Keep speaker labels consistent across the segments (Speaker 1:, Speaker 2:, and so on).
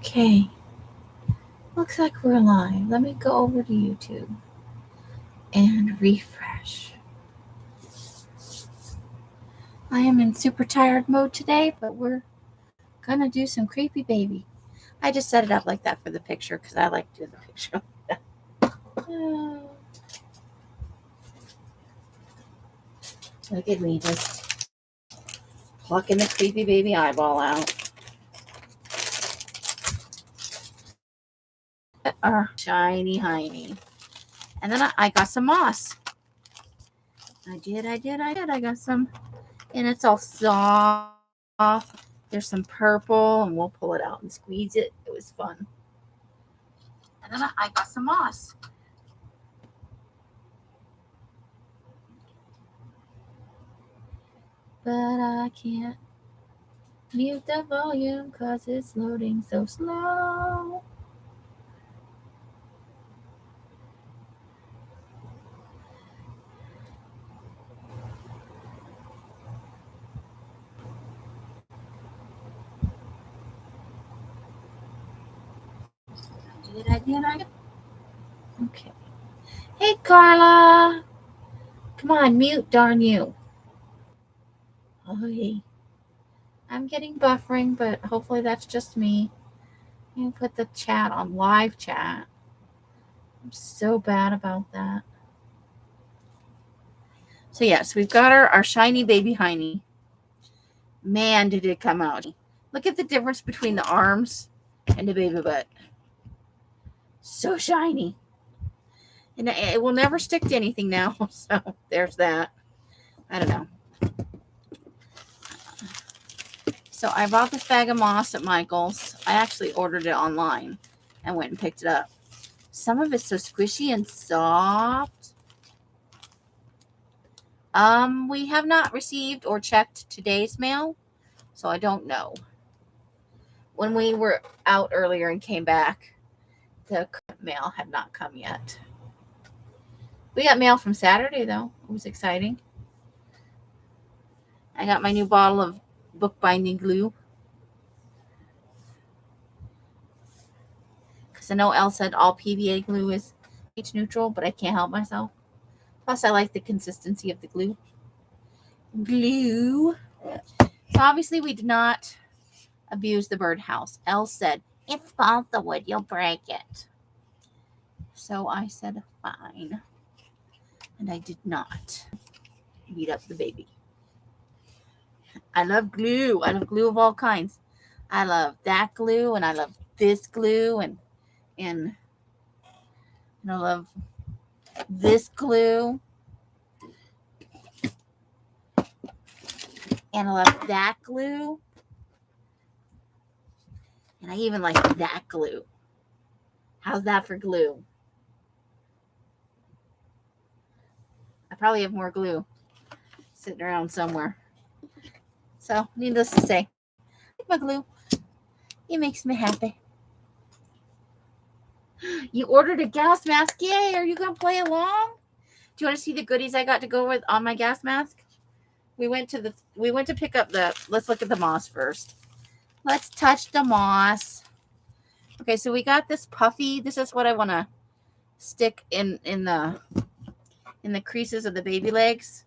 Speaker 1: Okay, looks like we're live. Let me go over to YouTube and refresh. I am in super tired mode today, but we're gonna do some creepy baby. I just set it up like that for the picture because I like doing the picture. Look at me just plucking the creepy baby eyeball out. Our shiny hiney. And then I got some moss. I got some. And it's all soft. There's some purple, and we'll pull it out and squeeze it. It was fun. And then I got some moss. But I can't mute the volume because it's loading so slow. I did. Okay. Hey, Carla. Come on, mute, darn you. Oh, hey. I'm getting buffering, but hopefully that's just me. You put the chat on live chat. I'm so bad about that. So, yes, we've got our shiny baby hiney. Man, did it come out. Look at the difference between the arms and the baby butt. So shiny. And it will never stick to anything now. So there's that. I don't know. So I bought this bag of moss at Michael's. I actually ordered it online and went and picked it up. Some of it's so squishy and soft. We have not received or checked today's mail, so I don't know. When we were out earlier and came back, the mail had not come yet. We got mail from Saturday, though. It was exciting. I got my new bottle of bookbinding glue. Because I know Elle said all PVA glue is pH neutral, but I can't help myself. Plus, I like the consistency of the glue. So obviously, we did not abuse the birdhouse. Elle said, "It's balsa wood, you'll break it." So I said, fine. And I did not beat up the baby. I love glue. I love glue of all kinds. I love that glue, and I love this glue, and I love this glue, and I love that glue, and I even like that glue. How's that for glue? I probably have more glue sitting around somewhere. So, needless to say, I like my glue. It makes me happy. You ordered a gas mask? Yay! Are you gonna play along? Do you want to see the goodies I got to go with on my gas mask? We went to pick up the. Let's look at the moss first. Let's touch the moss. Okay, so we got this puffy. This is what I want to stick in the creases of the baby legs.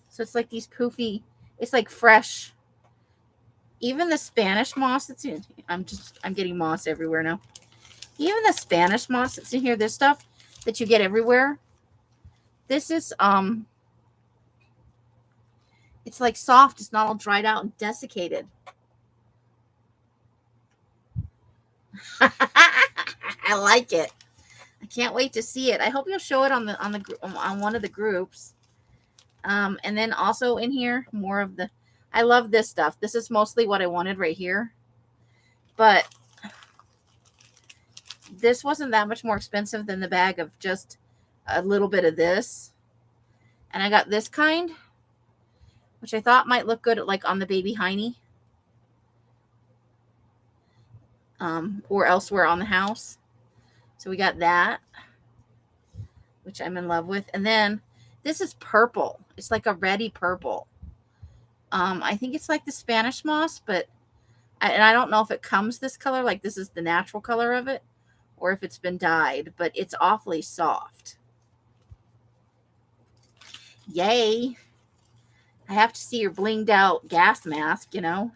Speaker 1: So it's like these poofy. It's like fresh. Even the Spanish moss that's in. I'm getting moss everywhere now. Even the Spanish moss that's in here. This stuff that you get everywhere. This is it's like soft. It's not all dried out and desiccated. I like it. I can't wait to see it. I hope you'll show it on one of the groups. And then also in here, more of the. I love this stuff. This is mostly what I wanted right here, but this wasn't that much more expensive than the bag of just a little bit of this. And I got this kind, which I thought might look good like on the baby hiney, or elsewhere on the house. So we got that, which I'm in love with. And then this is purple. It's like a reddy purple. I think it's like the Spanish moss, but I don't know if it comes this color, like this is the natural color of it, or if it's been dyed, but it's awfully soft. Yay. I have to see your blinged out gas mask, you know.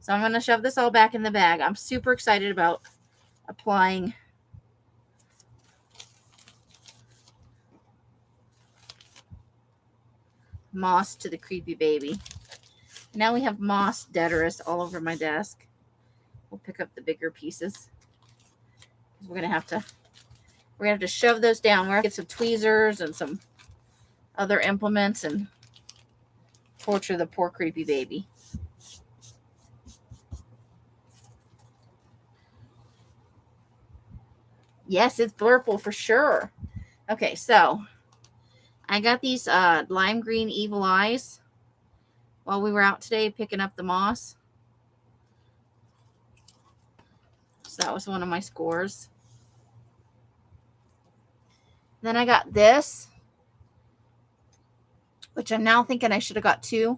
Speaker 1: So I'm going to shove this all back in the bag. I'm super excited about applying moss to the creepy baby. Now we have moss detritus all over my desk. We'll pick up the bigger pieces. We're gonna have to shove those down. We're gonna get some tweezers and some other implements and torture the poor creepy baby. Yes, it's blurple for sure. Okay, so I got these lime green evil eyes while we were out today picking up the moss. So that was one of my scores. Then I got this, which I'm now thinking I should have got 2.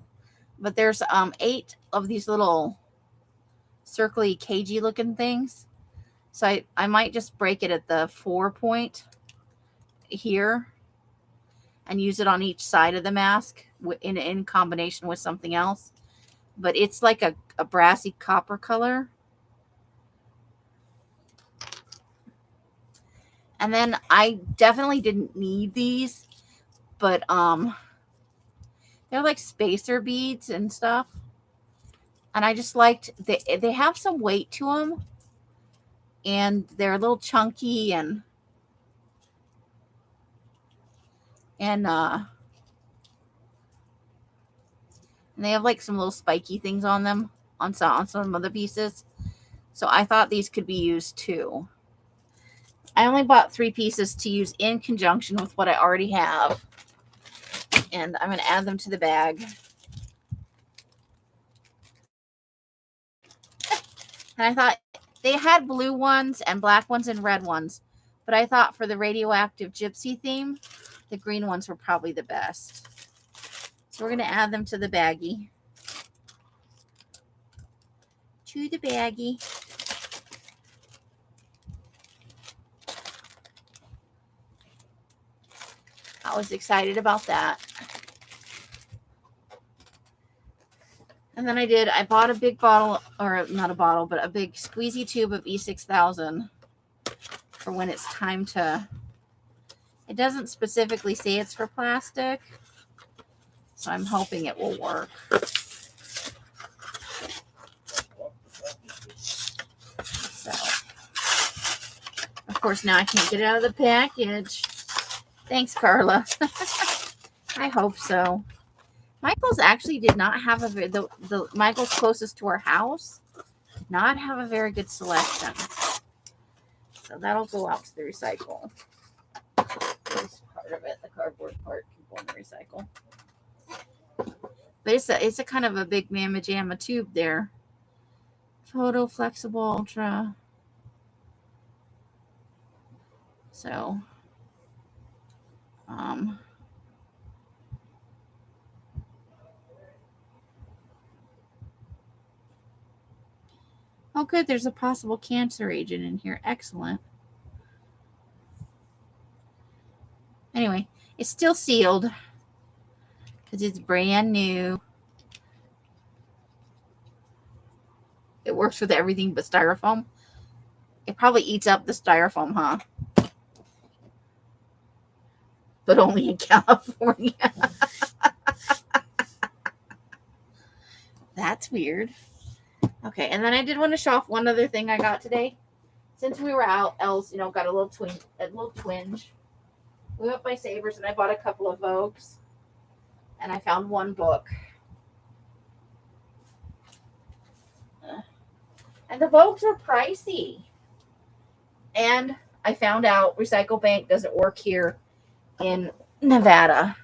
Speaker 1: But there's 8 of these little circly cagey looking things. So I might just break it at the 4 point here and use it on each side of the mask in combination with something else. But it's like a brassy copper color. And then I definitely didn't need these, but they're like spacer beads and stuff. And I just liked they have some weight to them. And they're a little chunky and they have like some little spiky things on them on some other pieces. So I thought these could be used too. I only bought 3 pieces to use in conjunction with what I already have. And I'm going to add them to the bag. And I thought they had blue ones and black ones and red ones. But I thought for the radioactive gypsy theme, the green ones were probably the best. So we're going to add them to the baggie. To the baggie. I was excited about that. And then I bought a big bottle, or not a bottle, but a big squeezy tube of E6000 for when it's time to, it doesn't specifically say it's for plastic, so I'm hoping it will work. So, of course, now I can't get it out of the package. Thanks, Carla. I hope so. Michael's actually did not have the Michael's closest to our house did not have a very good selection. So that'll go out to the recycle. This part of it, the cardboard part, can go in the recycle. But it's a kind of a big mamma jamma tube there. Photo flexible ultra. So oh, good. There's a possible cancer agent in here. Excellent. Anyway, it's still sealed because it's brand new. It works with everything but styrofoam. It probably eats up the styrofoam, huh? But only in California. That's weird. Okay, and then I did want to show off one other thing I got today. Since we were out, Els, got a little twinge. We went by Savers and I bought a couple of Vogues. And I found one book. And the Vogues are pricey. And I found out Recycle Bank doesn't work here in Nevada.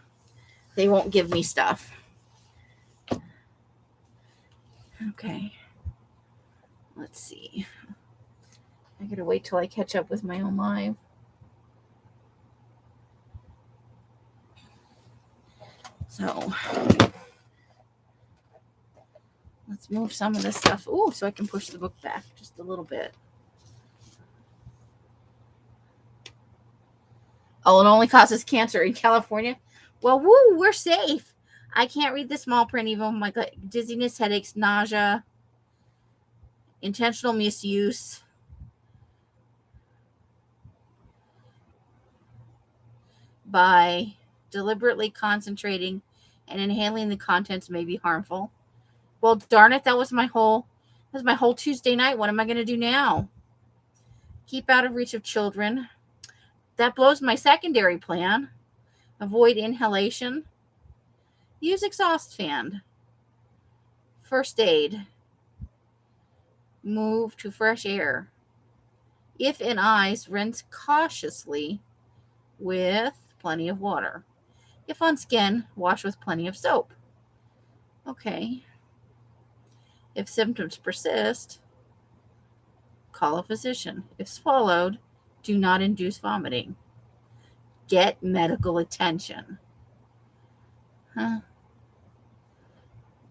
Speaker 1: They won't give me stuff. Okay. Let's see. I gotta wait till I catch up with my own live. So Let's move some of this stuff. Ooh, so I can push the book back just a little bit. Oh, it only causes cancer in California? Well, woo, we're safe. I can't read the small print even. Oh my God, dizziness, headaches, nausea, intentional misuse. By deliberately concentrating and inhaling the contents may be harmful. Well, darn it, that was my whole Tuesday night. What am I going to do now? Keep out of reach of children. That blows my secondary plan. Avoid inhalation. Use exhaust fan. First aid. Move to fresh air. If in eyes, rinse cautiously with plenty of water. If on skin, wash with plenty of soap. Okay. If symptoms persist, call a physician. If swallowed, do not induce vomiting. Get medical attention.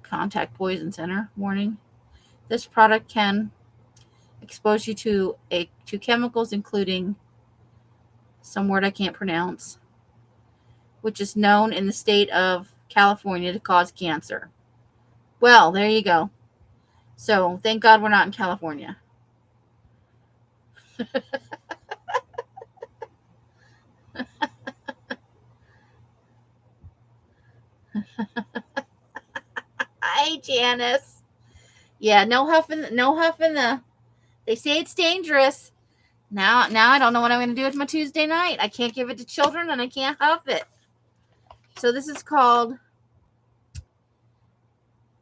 Speaker 1: Contact Poison Center. Warning. This product can expose you to chemicals including some word I can't pronounce, which is known in the state of California to cause cancer. Well, there you go. So thank God we're not in California. Hi, Janice. Yeah, no huffing the. They say it's dangerous. Now I don't know what I'm going to do with my Tuesday night. I can't give it to children and I can't huff it. So this is called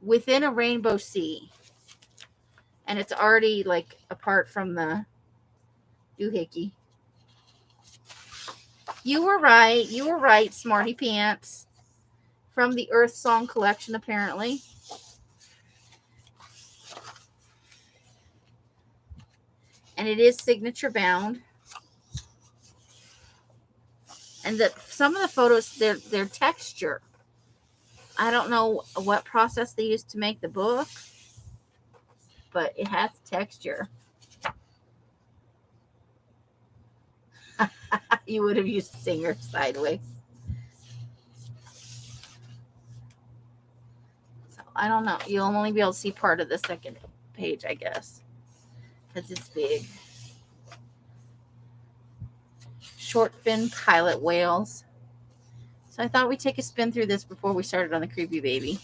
Speaker 1: Within a Rainbow Sea. And it's already like apart from the doohickey. You were right, Smarty Pants. From the Earth Song collection, apparently. And it is signature bound. And some of the photos, their texture. I don't know what process they used to make the book, but it has texture. You would have used Singer sideways. So I don't know. You'll only be able to see part of the second page, I guess, because it's big. Short fin pilot whales. So I thought we'd take a spin through this before we started on the creepy baby.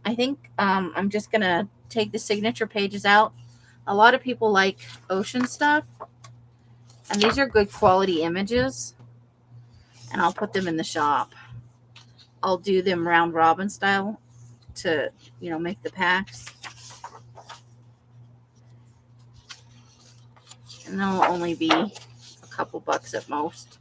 Speaker 1: I think I'm just going to take the signature pages out. A lot of people like ocean stuff. And these are good quality images. And I'll put them in the shop. I'll do them round robin style to, make the packs. And they'll only be a couple bucks at most.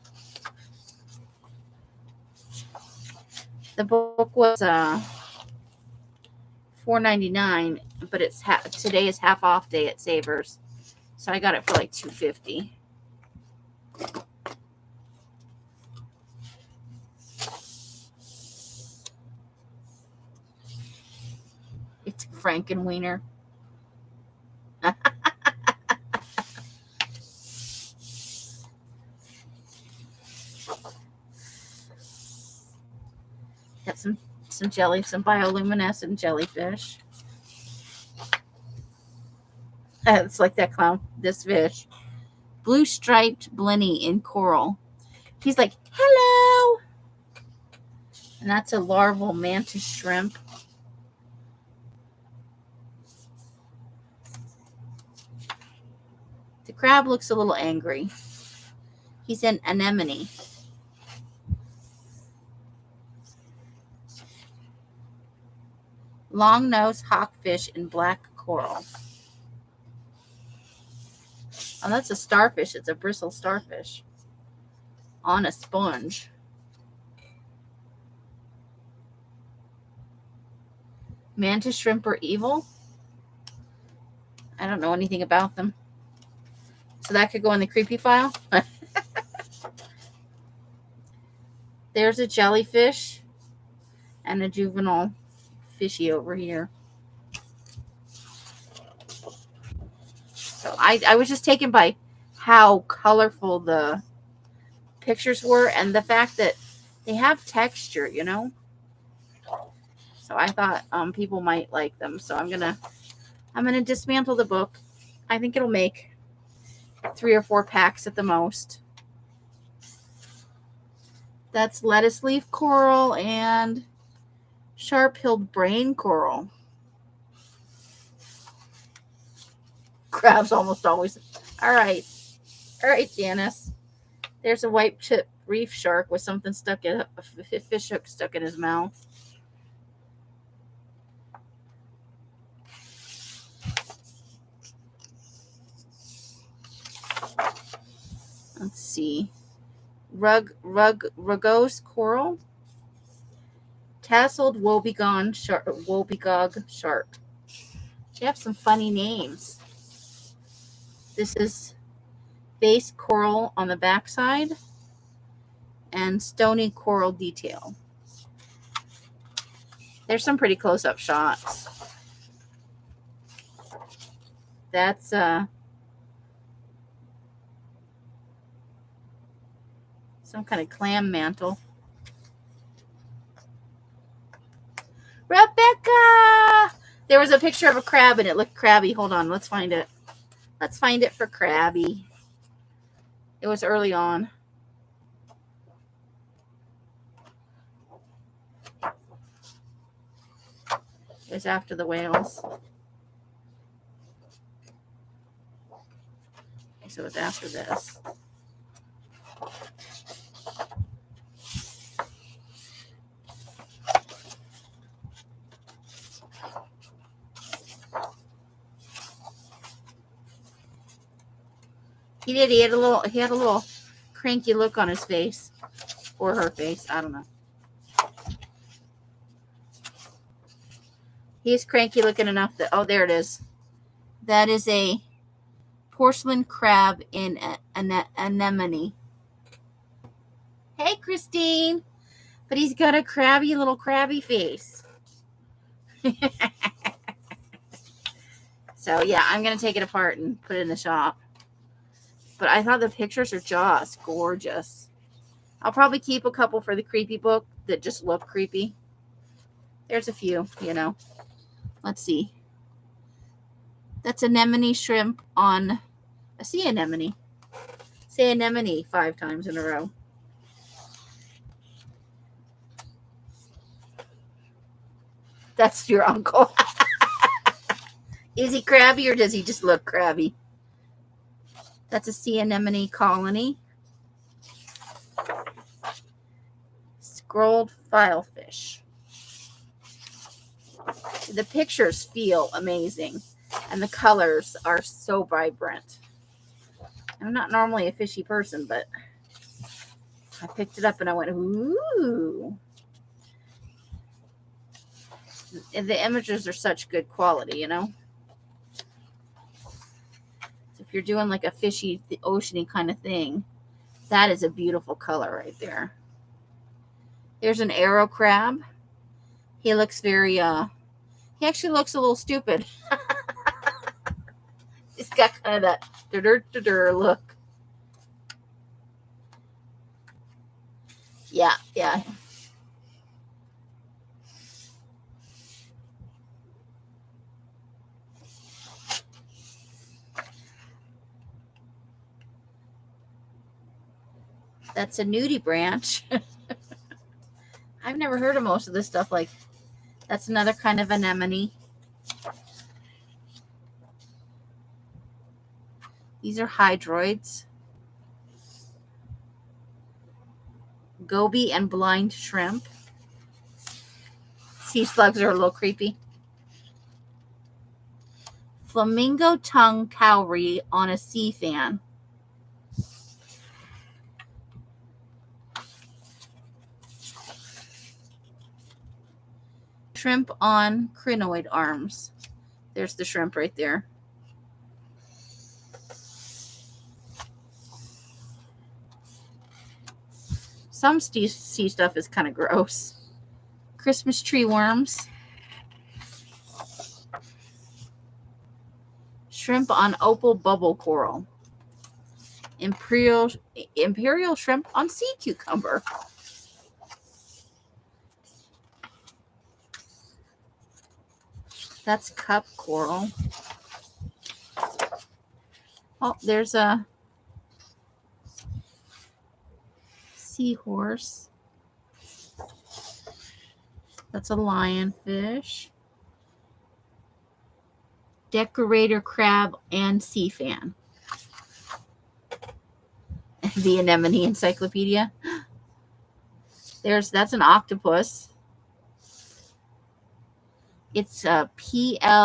Speaker 1: The book was $4.99, but it's today is half off day at Savers, so I got it for like $2.50. It's Frankenweenie. Got some bioluminescent jellyfish. It's like that clown, this fish. Blue striped blenny in coral. He's like, hello. And that's a larval mantis shrimp. The crab looks a little angry. He's an anemone. Long-nosed hawkfish in black coral. Oh, that's a starfish. It's a bristle starfish on a sponge. Mantis shrimp are evil. I don't know anything about them. So that could go in the creepy file. There's a jellyfish and a juvenile fishy over here. So I was just taken by how colorful the pictures were and the fact that they have texture, you know. So I thought people might like them. So I'm gonna dismantle the book. I think it'll make 3 or 4 packs at the most. That's lettuce leaf coral and sharp-hilled brain coral. Crabs almost always. All right, Janice. There's a white chip reef shark with something stuck in a fish hook stuck in his mouth. Let's see. Rugose coral. Tasseled woebegone shark. Woebegog shark. They have some funny names. This is base coral on the backside and stony coral detail. There's some pretty close-up shots. That's some kind of clam mantle. Rebecca! There was a picture of a crab and it looked crabby. Hold on, let's find it. Let's find it for crabby. It was early on. It was after the whales. So it's after this. He did. He had a little cranky look on his face, or her face. I don't know. He's cranky looking enough that. Oh, there it is. That is a porcelain crab in anemone. Hey, Christine. But he's got a little crabby face. So yeah, I'm gonna take it apart and put it in the shop. But I thought the pictures are just gorgeous. I'll probably keep a couple for the creepy book that just look creepy. There's a few, you know. Let's see. That's anemone shrimp on a sea anemone. Say anemone 5 times in a row. That's your uncle. Is he crabby or does he just look crabby? That's a sea anemone colony. Scrolled filefish. The pictures feel amazing, and the colors are so vibrant. I'm not normally a fishy person, but I picked it up and I went, ooh. The images are such good quality, you know. So if you're doing like a fishy, oceany kind of thing, that is a beautiful color right there. There's an arrow crab. He looks very, he actually looks a little stupid. He's got kind of that look. Yeah. That's a nudie branch. I've never heard of most of this stuff. Like, that's another kind of anemone. These are hydroids. Goby and blind shrimp. Sea slugs are a little creepy. Flamingo tongue cowrie on a sea fan. Shrimp on crinoid arms. There's the shrimp right there. Some sea stuff is kind of gross. Christmas tree worms. Shrimp on opal bubble coral. Imperial shrimp on sea cucumber. That's cup coral. Oh, there's a seahorse. That's a lionfish. Decorator crab and sea fan. The Anemone Encyclopedia. That's an octopus. It's a Pelagic.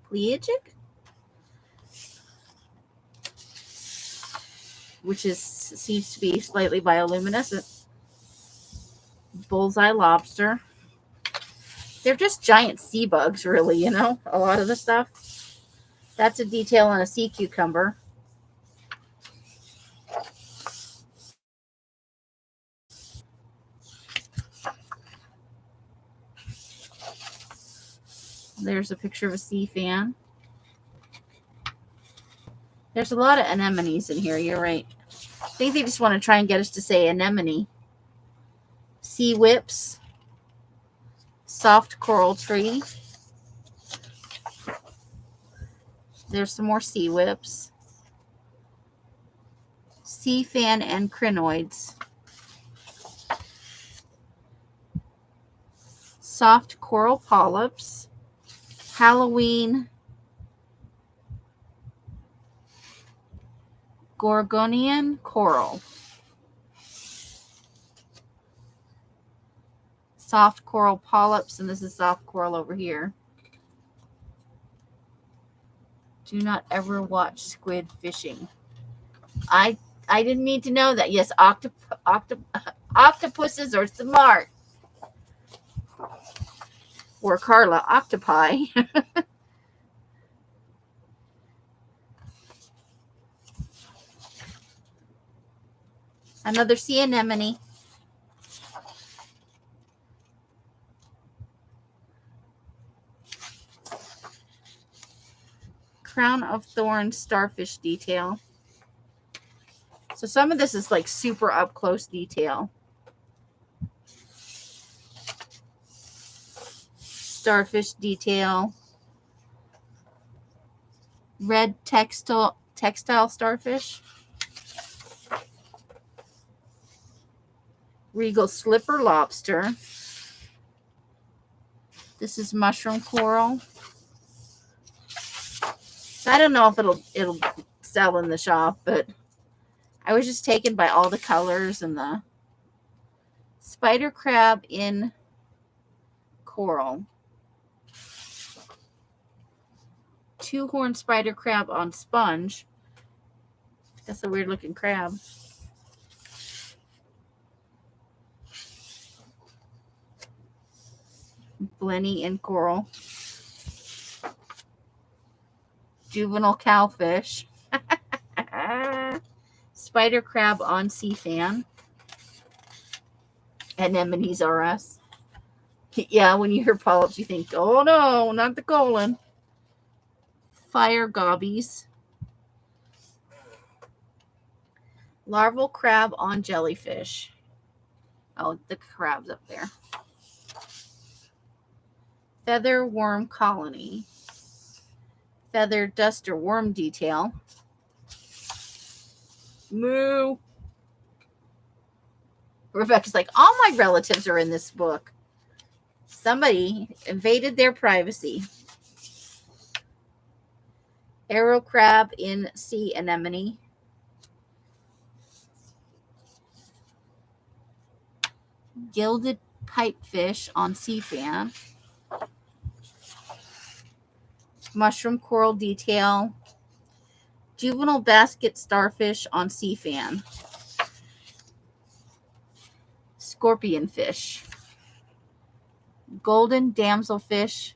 Speaker 1: Pelagic? Which seems to be slightly bioluminescent. Bullseye lobster. They're just giant sea bugs, really, a lot of the stuff. That's a detail on a sea cucumber. There's a picture of a sea fan. There's a lot of anemones in here. You're right. I think they just want to try and get us to say anemone. Sea whips. Soft coral tree. There's some more sea whips. Sea fan and crinoids. Soft coral polyps. Halloween Gorgonian coral. Soft coral polyps, and this is soft coral over here. Do not ever watch squid fishing. I didn't need to know that. Yes, octopuses are smart. Or Carla, octopi. Another sea anemone. Crown of thorns starfish detail. So some of this is like super up close detail. Starfish detail. Red textile starfish. Regal slipper lobster. This is mushroom coral. So I don't know if it'll sell in the shop, but I was just taken by all the colors and the spider crab in coral. Two-horned spider crab on sponge. That's a weird looking crab. Blenny in coral. Juvenile cowfish. Spider crab on sea fan. Anemones are us. Yeah, when you hear polyps, you think, oh no, not the colon. Fire gobbies. Larval crab on jellyfish. Oh, the crab's up there. Feather worm colony. Feather duster worm detail. Moo. Rebecca's like, all my relatives are in this book. Somebody invaded their privacy. Arrow crab in sea anemone. Gilded pipefish on sea fan. Mushroom coral detail. Juvenile basket starfish on sea fan. Scorpion fish. Golden damselfish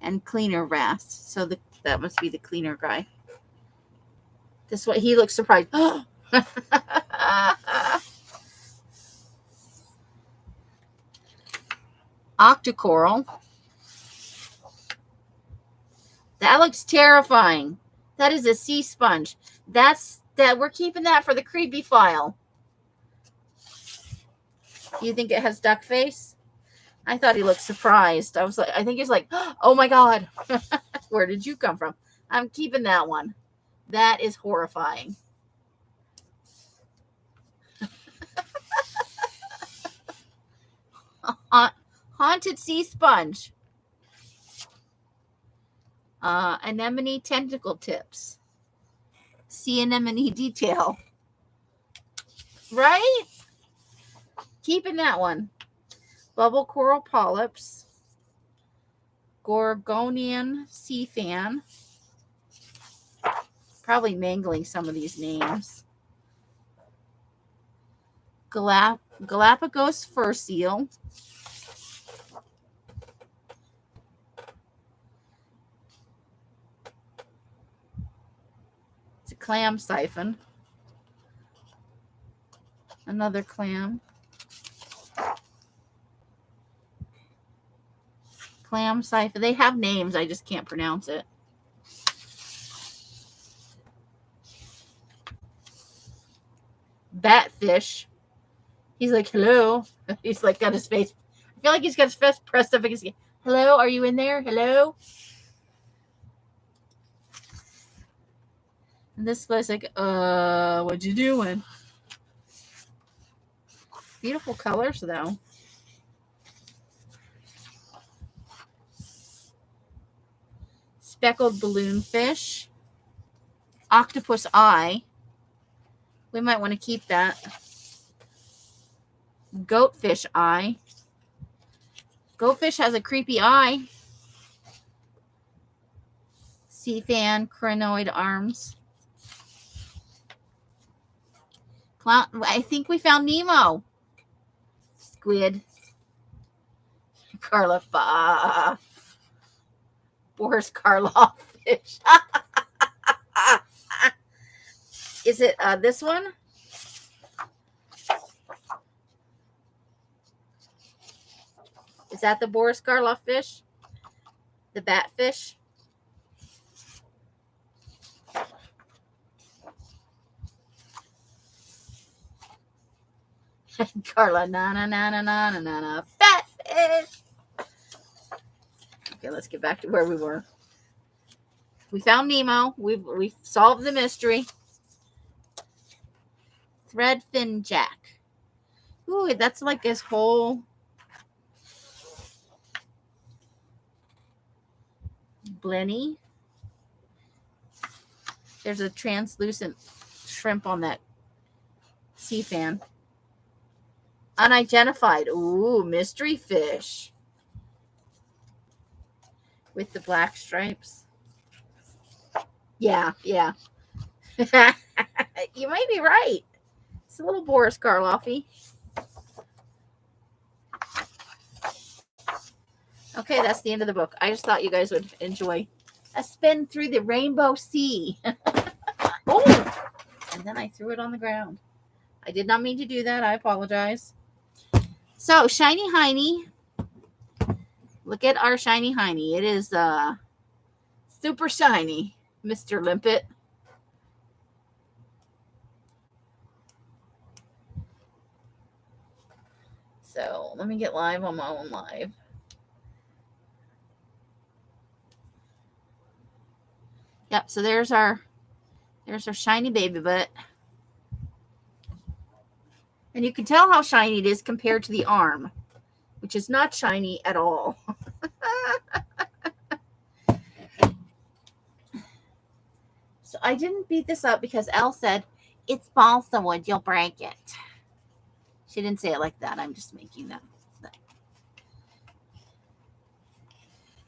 Speaker 1: and cleaner wrasse. So that must be the cleaner guy. This way he looks surprised. Octocoral. That looks terrifying. That is a sea sponge. We're keeping that for the creepy file. Do you think it has duck face? I thought he looked surprised. I think he's like, oh my God. Where did you come from? I'm keeping that one. That is horrifying. Haunted sea sponge. Anemone tentacle tips. Sea anemone detail. Right? Keeping that one. Bubble coral polyps. Gorgonian sea fan. Probably mangling some of these names. Galapagos fur seal. It's a clam siphon. Another clam. Clam siphon. They have names. I just can't pronounce it. Batfish. He's like, hello. He's like got his face. I feel like he's got his face pressed up against. Hello, are you in there? Hello. And this guy's like, what you doing? Beautiful colors though. Speckled balloonfish. Octopus eye. We might want to keep that. Goatfish eye. Goatfish has a creepy eye. Sea fan, crinoid arms. Clown. I think we found Nemo. Squid. Carla. Boris Karloff fish. Is it this one? Is that the Boris Karloff fish? The batfish? Carla, na, batfish. Okay, let's get back to where we were. We found Nemo. We've solved the mystery. Threadfin Jack. Ooh, that's like his whole Blenny. There's a translucent shrimp on that sea fan. Unidentified. Ooh, mystery fish. With the black stripes. Yeah. You might be right. It's a little Boris Karloffy. Okay, that's the end of the book. I just thought you guys would enjoy a spin through the rainbow sea. Oh! And then I threw it on the ground. I did not mean to do that. I apologize. So, Shiny Heiny. Look at our Shiny Heiny. It is super shiny, Mr. Limpet. So, let me get live on my own live. Yep, so there's our shiny baby butt. And you can tell how shiny it is compared to the arm, which is not shiny at all. So I didn't beat this up because Elle said, it's balsa wood, you'll break it. She didn't say it like that. I'm just making that.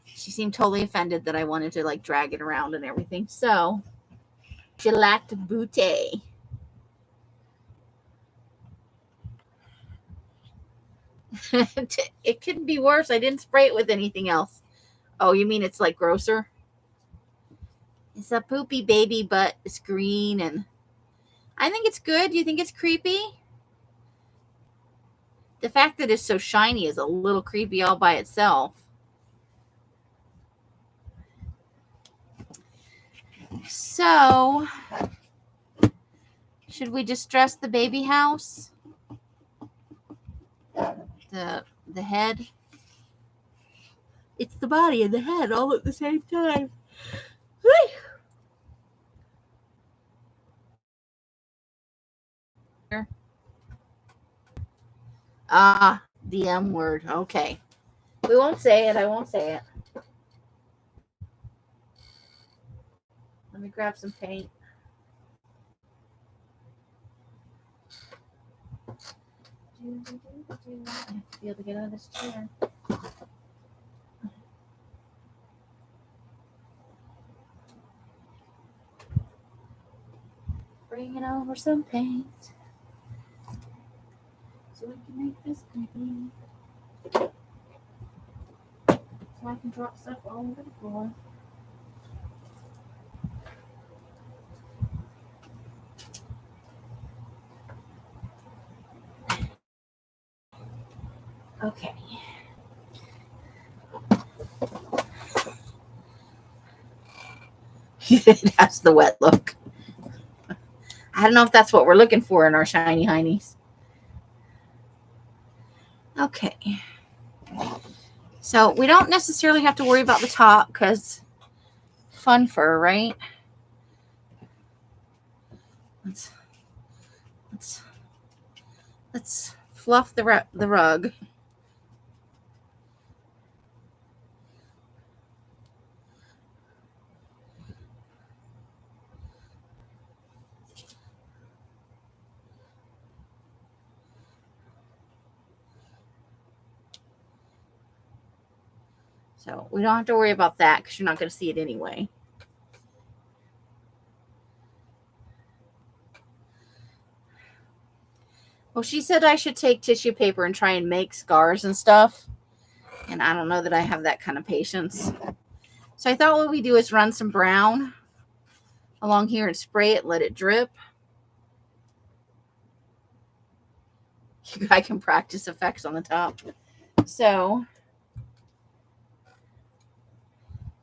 Speaker 1: She seemed totally offended that I wanted to like drag it around and everything. So, Gillette Boutte. It couldn't be worse. I didn't spray it with anything else. Oh, you mean it's like grosser? It's a poopy baby, but it's green and I think it's good. Do you think it's creepy? The fact that it's so shiny is a little creepy all by itself. So, should we just dress the baby house? The head? It's the body and the head all at the same time. Ah, the M word. Okay. We won't say it. I won't say it. Let me grab some paint. I have to be able to get out of this chair. Bringing over some paint so we can make this pretty. So I can drop stuff all over the floor. Okay. That's the wet look. I don't know if that's what we're looking for in our shiny heinies. Okay. So we don't necessarily have to worry about the top because fun fur, right? Let's fluff the rug. So we don't have to worry about that because you're not going to see it anyway. Well, she said I should take tissue paper and try and make scars and stuff. And I don't know that I have that kind of patience. So I thought what we do is run some brown along here and spray it, let it drip. I can practice effects on the top. So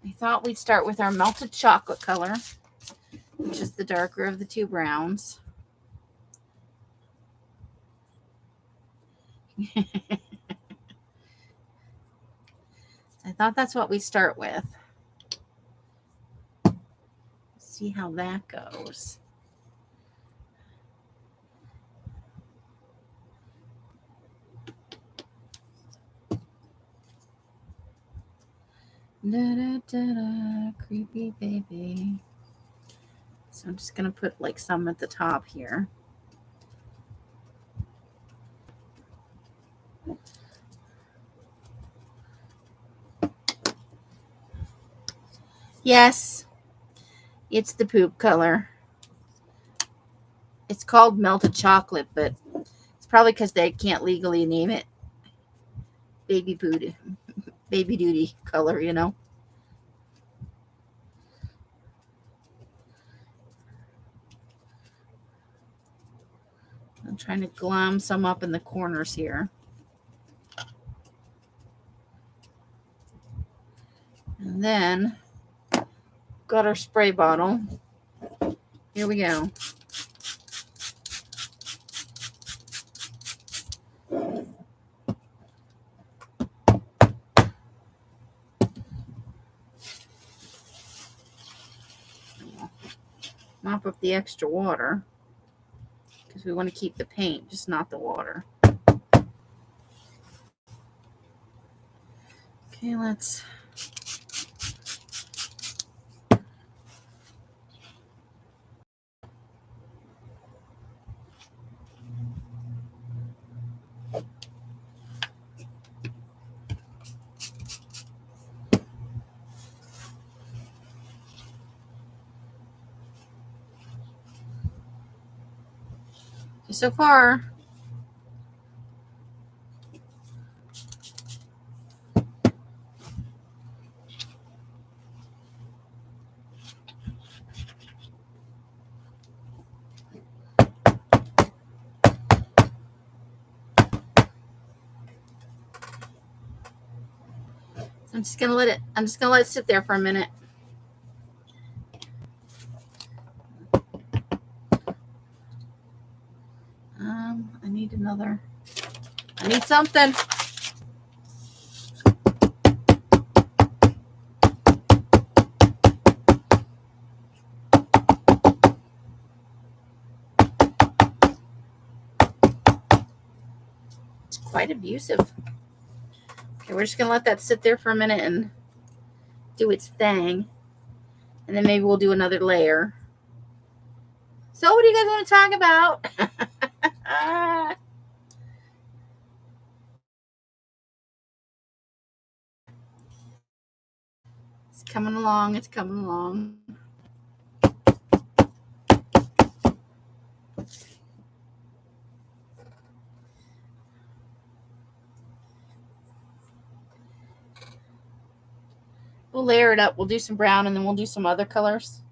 Speaker 1: I thought we'd start with our melted chocolate color, which is the darker of the two browns. I thought that's what we start with. See how that goes. Da, da, da, da, creepy baby. So I'm just going to put like some at the top here. Yes, it's the poop color. It's called melted chocolate, but it's probably because they can't legally name it baby duty color, you know. I'm trying to glom some up in the corners here. And then got our spray bottle. Here we go. Mop up the extra water because we want to keep the paint, just not the water. Okay, let's so far. I'm just gonna let it sit there for a minute. need another. I need something. It's quite abusive. Okay, we're just going to let that sit there for a minute and do its thing. And then maybe we'll do another layer. So what do you guys want to talk about? It's coming along. It's coming along. We'll layer it up. We'll do some brown and then we'll do some other colors.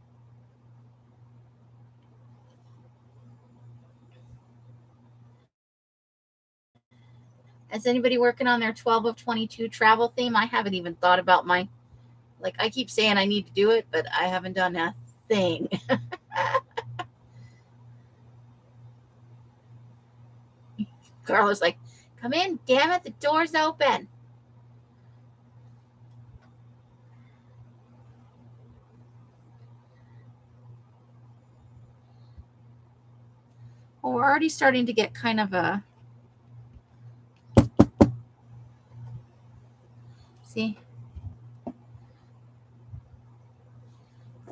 Speaker 1: Is anybody working on their 12 of 22 travel theme? I haven't even thought about my, like I keep saying I need to do it, but I haven't done a thing. Carla's like, come in, damn it, the door's open. Well, we're already starting to get kind of a, see?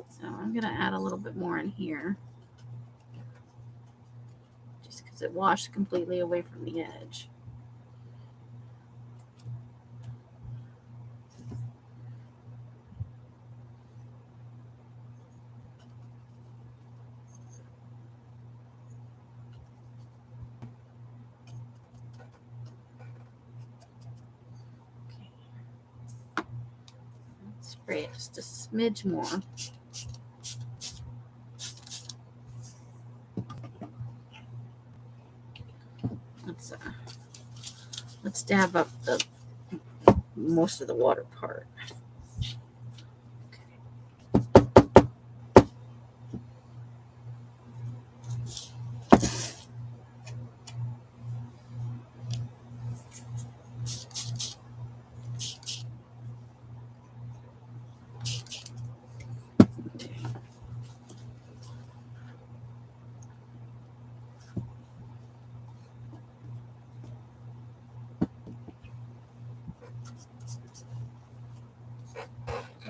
Speaker 1: So I'm going to add a little bit more in here. Just because it washed completely away from the edge. Spray it just a smidge more. Let's dab up the most of the water part.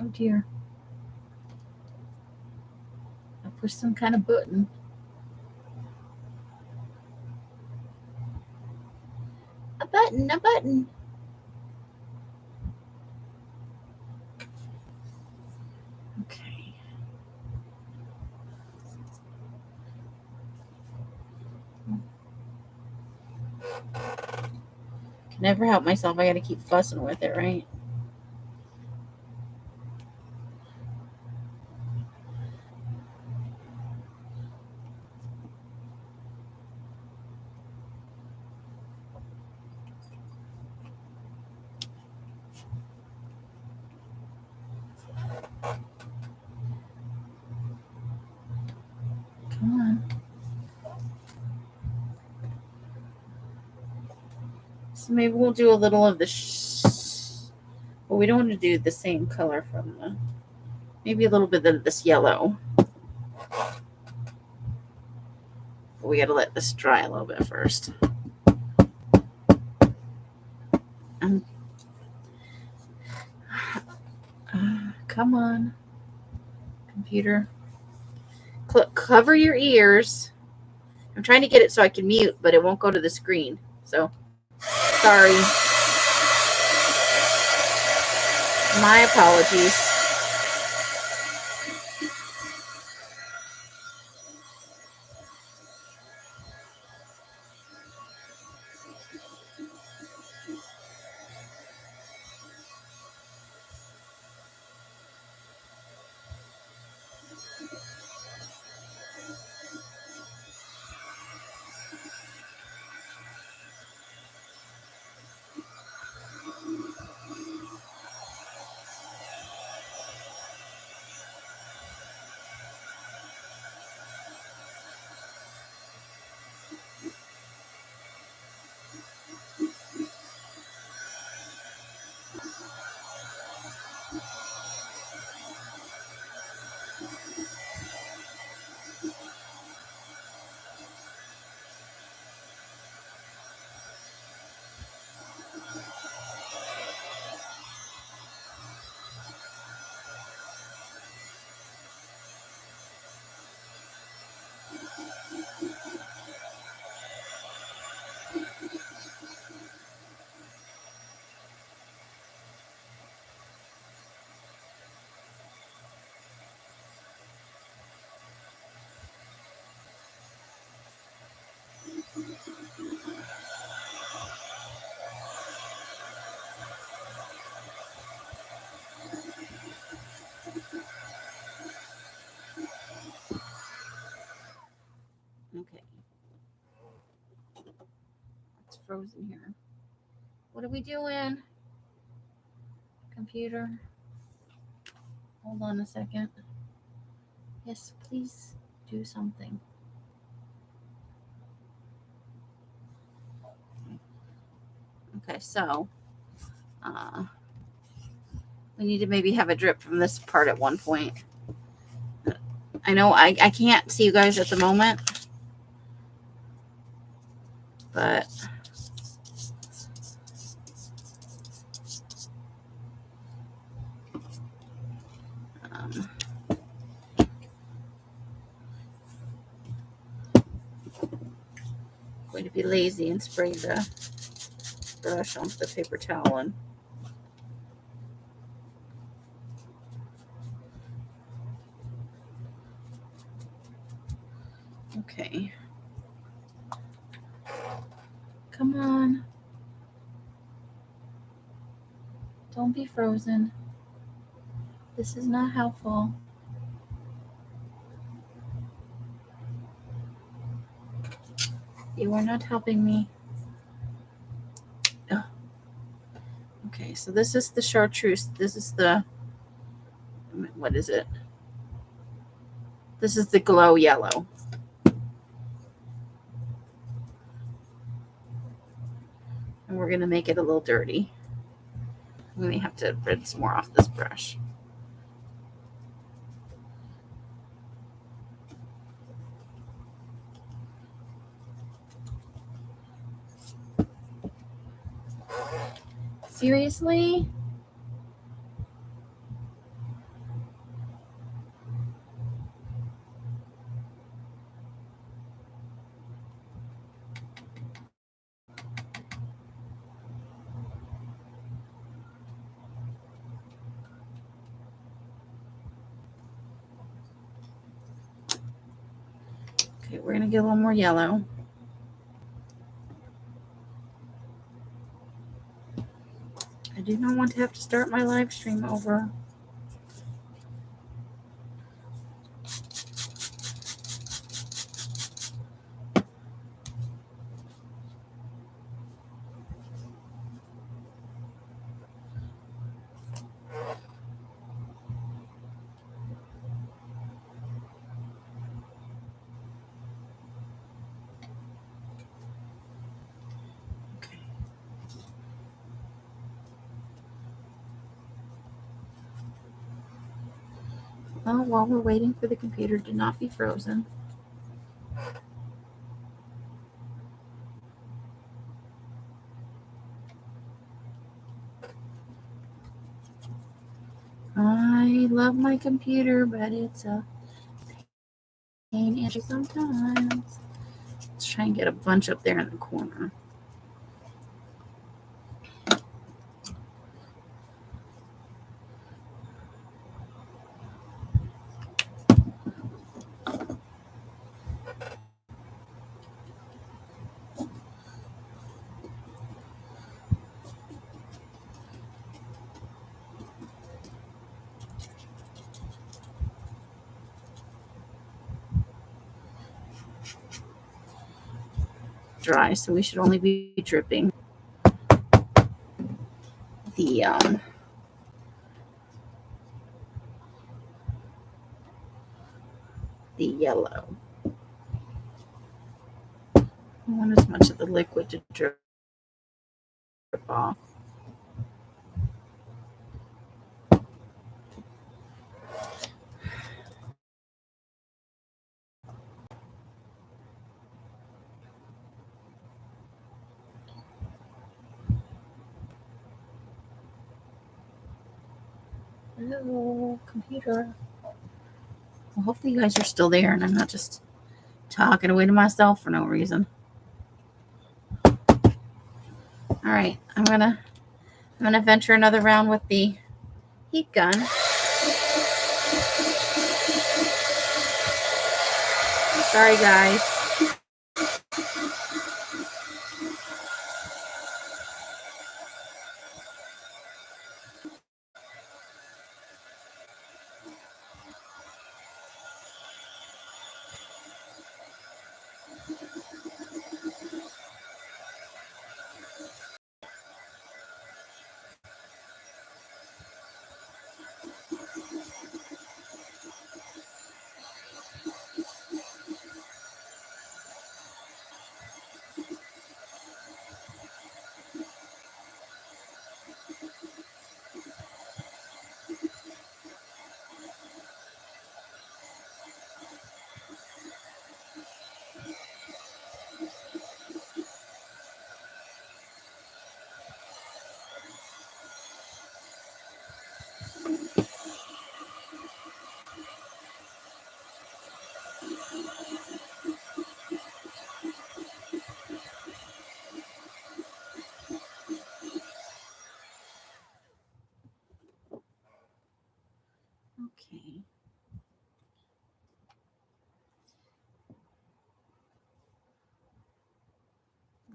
Speaker 1: Oh dear. I pushed some kind of button. A button, a button. Okay. Can never help myself. I got to keep fussing with it, right? Come on. So maybe we'll do a little of the, well, we don't want to do the same color from the, maybe a little bit of this yellow. But we got to let this dry a little bit first. Come on, computer. Cover your ears. I'm trying to get it so I can mute, but it won't go to the screen. So, sorry. My apologies. frozen here. What are we doing? Computer. Hold on a second. Yes, please do something. Okay, so we need to maybe have a drip from this part at one point. I know I can't see you guys at the moment, but I'm going to be lazy and spray the brush onto the paper towel. And okay. Come on. Don't be frozen. This is not helpful. You are not helping me. Oh. Okay, so this is the chartreuse. This is the, what is it? This is the glow yellow. And we're going to make it a little dirty. We may have to rinse more off this brush. Seriously? Okay, we're going to get a little more yellow. I do not want to have to start my live stream over. Well, while we're waiting for the computer to not be frozen, I love my computer, but it's a pain in the sometimes. Let's try and get a bunch up there in the corner. Dry, so we should only be dripping the yellow. I want as much of the liquid to drip off. Hello, computer. Well, hopefully you guys are still there and I'm not just talking away to myself for no reason. All right, I'm gonna venture another round with the heat gun. Sorry, guys.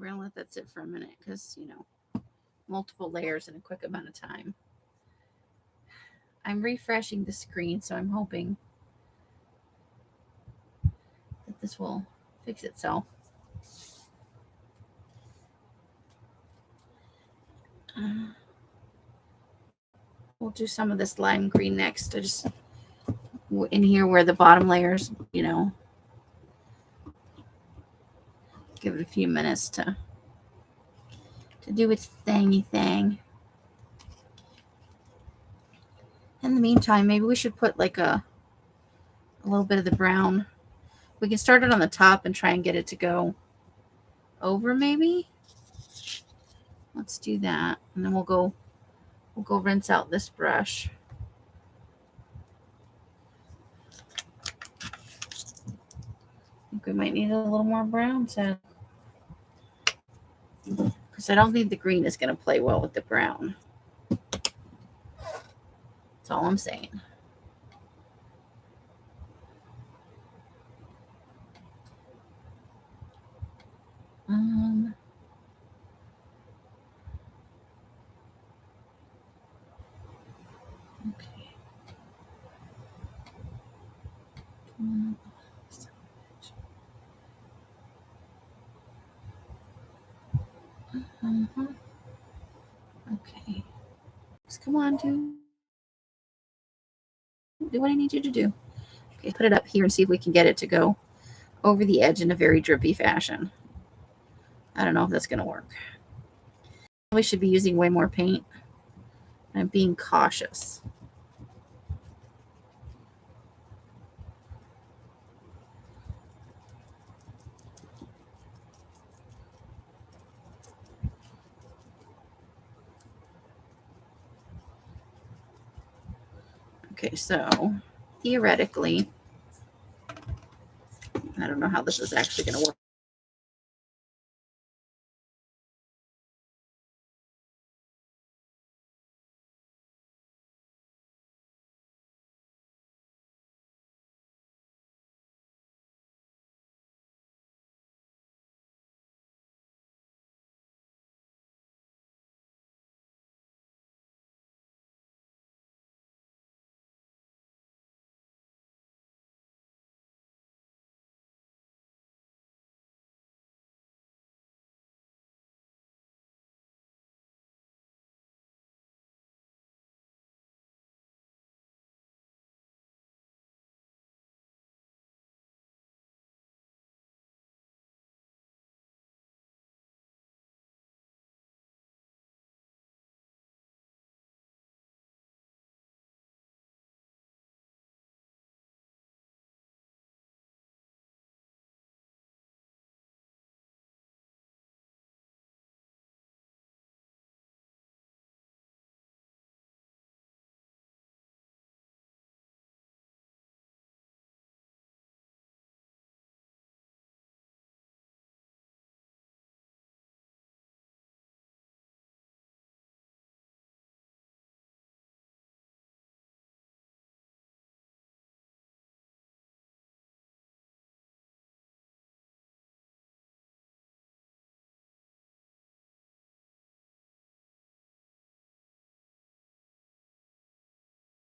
Speaker 1: we're going to let that sit for a minute because, you know, multiple layers in a quick amount of time. I'm refreshing the screen, so I'm hoping that this will fix itself. We'll do some of this lime green next. I just in here where the bottom layers, you know, give it a few minutes to do its thingy thing. In the meantime, maybe we should put like a little bit of the brown. We can start it on the top and try and get it to go over maybe. Let's do that. And then we'll go rinse out this brush. I think we might need a little more brown to, because I don't think the green is going to play well with the brown. That's all I'm saying. Okay. Okay. Just come on, do what I need you to do. Okay, put it up here and see if we can get it to go over the edge in a very drippy fashion. I don't know if that's going to work. We should be using way more paint. I'm being cautious. Okay, so theoretically, I don't know how this is actually going to work.